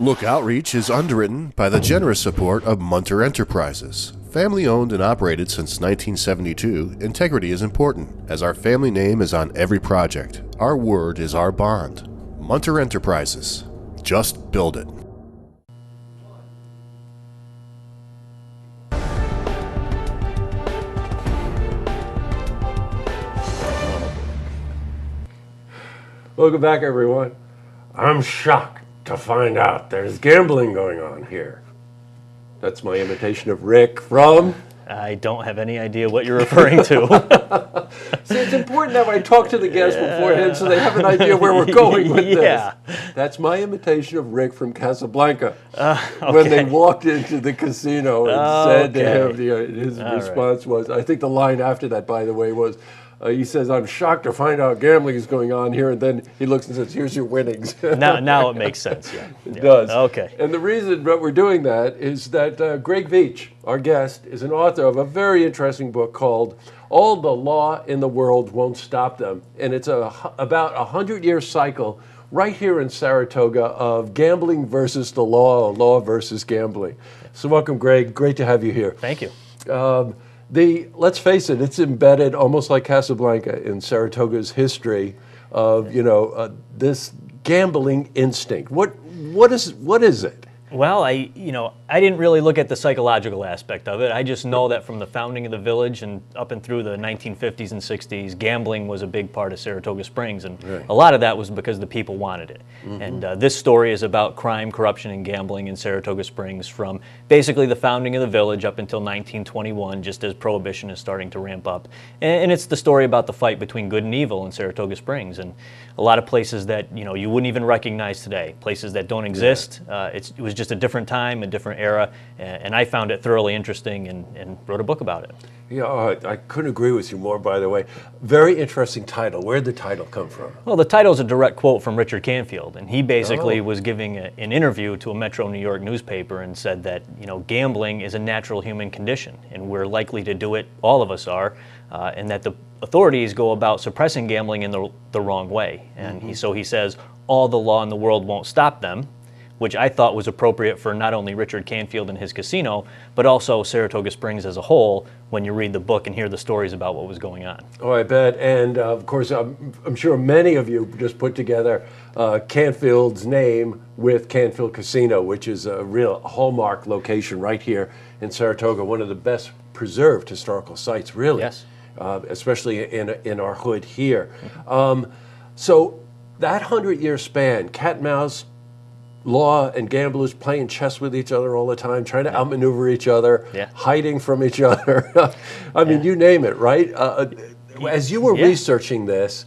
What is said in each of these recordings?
Look Outreach is underwritten by the generous support of Munter Enterprises. Family owned and operated since 1972, integrity is important, as our family name is on every project. Our word is our bond. Munter Enterprises. Just build it. Welcome back, everyone. I'm shocked to find out there's gambling going on here. That's my imitation of Rick from... I don't have any idea what you're referring to. See, it's important that I talk to the guests beforehand so they have an idea where we're going with this. That's my imitation of Rick from Casablanca. Okay. When they walked into the casino and said to him, his response was, I think the line after that, by the way, was, he says, I'm shocked to find out gambling is going on here, and then he looks and says, here's your winnings. now it makes sense, yeah. It does. Okay. And the reason that we're doing that is that Greg Veitch, our guest, is an author of a very interesting book called All the Law in the World Won't Stop Them. And it's about a 100-year cycle right here in Saratoga of gambling versus the law, or law versus gambling. So welcome, Greg. Great to have you here. Thank you. Let's face it, it's embedded almost like Casablanca in Saratoga's history of, this gambling instinct. What is it? Well, I didn't really look at the psychological aspect of it. I just know that from the founding of the village and up and through the 1950s and 60s, gambling was a big part of Saratoga Springs, and a lot of that was because the people wanted it. Mm-hmm. And this story is about crime, corruption, and gambling in Saratoga Springs from basically the founding of the village up until 1921, just as Prohibition is starting to ramp up. And it's the story about the fight between good and evil in Saratoga Springs, and a lot of places that you wouldn't even recognize today, places that don't exist. It was just a different time, a different era, and I found it thoroughly interesting and wrote a book about it. Yeah, I couldn't agree with you more, by the way. Very interesting title. Where'd the title come from? Well, the title is a direct quote from Richard Canfield, and he basically was giving an interview to a Metro New York newspaper and said that, gambling is a natural human condition, and we're likely to do it, all of us are, and that the authorities go about suppressing gambling in the wrong way. And he says, all the law in the world won't stop them, which I thought was appropriate for not only Richard Canfield and his casino, but also Saratoga Springs as a whole when you read the book and hear the stories about what was going on. Oh, I bet. And of course, I'm sure many of you just put together Canfield's name with Canfield Casino, which is a real hallmark location right here in Saratoga, one of the best preserved historical sites, really. Yes. Especially in our hood here. So that 100-year span, cat and mouse, law and gamblers playing chess with each other all the time, trying to outmaneuver each other, hiding from each other. I mean, you name it, right? As you were researching this,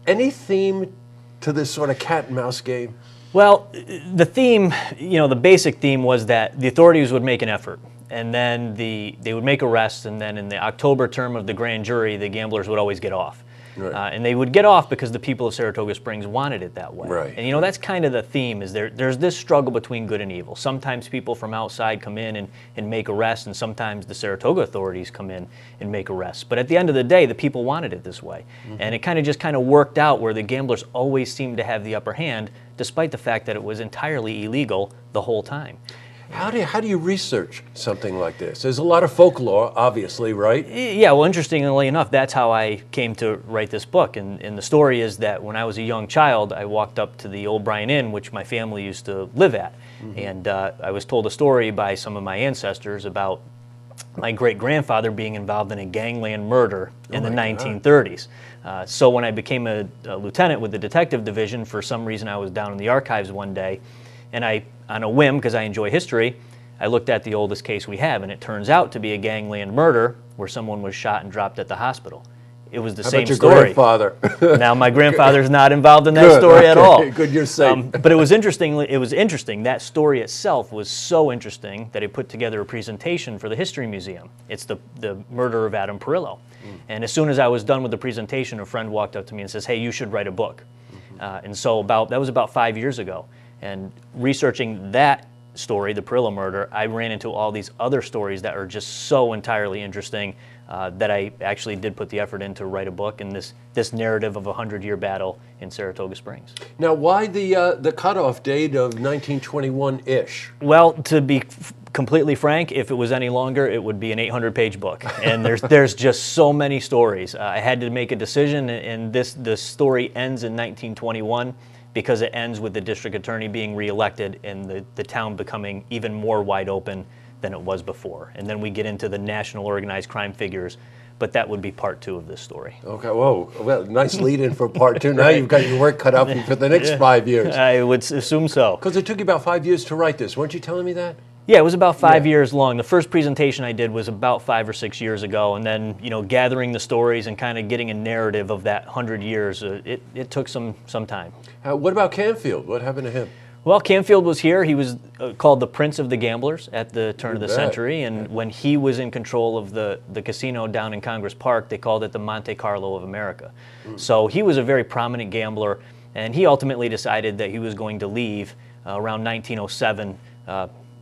any theme to this sort of cat and mouse game? Well, the theme, the basic theme was that the authorities would make an effort, and then they would make arrests, and then in the October term of the grand jury, the gamblers would always get off. Right. And they would get off because the people of Saratoga Springs wanted it that way. Right. And that's kind of the theme, is there's this struggle between good and evil. Sometimes people from outside come in and make arrests, and sometimes the Saratoga authorities come in and make arrests. But at the end of the day, the people wanted it this way. Mm-hmm. And it kind of worked out where the gamblers always seemed to have the upper hand, despite the fact that it was entirely illegal the whole time. How do you research something like this? There's a lot of folklore, obviously, right? Yeah, well, interestingly enough, that's how I came to write this book. And the story is that when I was a young child, I walked up to the Old Bryan Inn, which my family used to live at. Mm-hmm. And I was told a story by some of my ancestors about my great-grandfather being involved in a gangland murder in the 1930s. So when I became a lieutenant with the detective division, for some reason I was down in the archives one day, and on a whim, because I enjoy history, I looked at the oldest case we have, and it turns out to be a gangland murder where someone was shot and dropped at the hospital. It was the same story. How about your grandfather? Now, my grandfather's not involved in that story at all. Good, you're safe. But it was interesting. That story itself was so interesting that I put together a presentation for the History Museum. It's the murder of Adam Perillo. And as soon as I was done with the presentation, a friend walked up to me and says, hey, you should write a book. And so that was about 5 years ago. And researching that story, the Perilla murder, I ran into all these other stories that are just so entirely interesting that I actually did put the effort in to write a book in this narrative of a 100-year battle in Saratoga Springs. Now, why the cutoff date of 1921-ish? Well, to be completely frank, if it was any longer, it would be an 800-page book, and there's just so many stories. I had to make a decision, and the story ends in 1921 because it ends with the district attorney being reelected and the town becoming even more wide open than it was before. And then we get into the national organized crime figures, but that would be part 2 of this story. Okay, whoa, well, nice lead in for part 2. Now you've got your work cut out for the next 5 years. I would assume so. Because it took you about 5 years to write this. Weren't you telling me that? Yeah, it was about 5 years long. The first presentation I did was about 5 or 6 years ago, and then gathering the stories and kind of getting a narrative of that 100 years, it took some time. What about Canfield? What happened to him? Well, Canfield was here. He was called the Prince of the Gamblers at the turn of the century, and when he was in control of the casino down in Congress Park, they called it the Monte Carlo of America. So he was a very prominent gambler, and he ultimately decided that he was going to leave around 1907,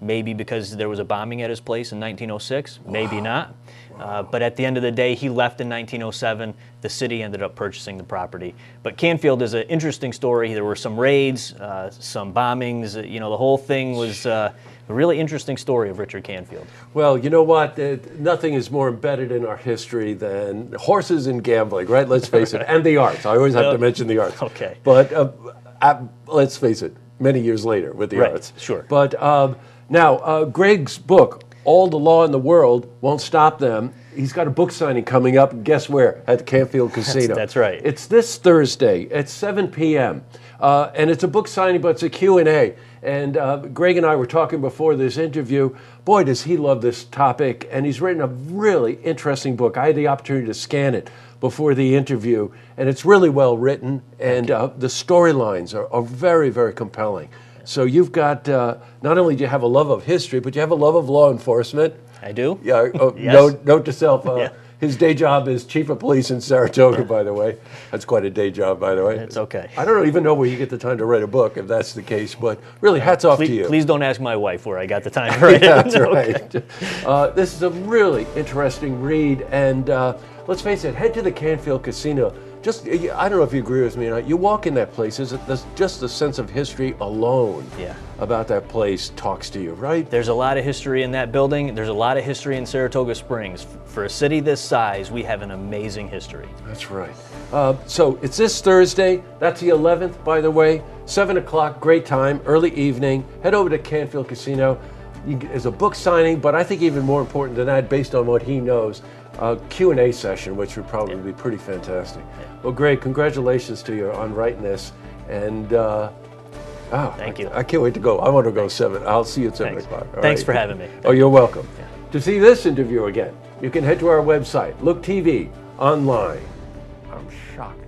maybe because there was a bombing at his place in 1906, maybe not. But at the end of the day, he left in 1907. The city ended up purchasing the property. But Canfield is an interesting story. There were some raids, some bombings. The whole thing was a really interesting story of Richard Canfield. Well, you know what? Nothing is more embedded in our history than horses and gambling, right? Let's face it. And the arts. I always have to mention the arts. Okay. But let's face it, many years later with the arts. Sure. But now, Greg's book, All the Law in the World Won't Stop Them. He's got a book signing coming up, guess where? At the Canfield Casino. That's right. It's this Thursday at 7 p.m. And it's a book signing, but it's a Q&A. And Greg and I were talking before this interview. Boy, does he love this topic. And he's written a really interesting book. I had the opportunity to scan it before the interview. And it's really well written. And the storylines are very, very compelling. So you've got, not only do you have a love of history, but you have a love of law enforcement. I do. Yeah. Yes. Note to self, his day job is chief of police in Saratoga, by the way. That's quite a day job, by the way. It's okay. I don't even know where you get the time to write a book, if that's the case, but really, hats off to you. Please don't ask my wife where I got the time to write it. That's right. This is a really interesting read, and let's face it, head to the Canfield Casino. Just, I don't know if you agree with me or not, you walk in that place, just the sense of history alone about that place talks to you, right? There's a lot of history in that building. There's a lot of history in Saratoga Springs. For a city this size, we have an amazing history. That's right. So it's this Thursday. That's the 11th, by the way. 7 o'clock, great time, early evening. Head over to Canfield Casino. There's a book signing, but I think even more important than that, based on what he knows, a Q&A session, which would probably be pretty fantastic. Well, Greg, congratulations to you on writing this. And thank you. I can't wait to go. I want to go 7. I'll see you at 7 o'clock. Thanks for having me. Oh, you're welcome. To see this interview again, you can head to our website, Look TV, online. I'm shocked.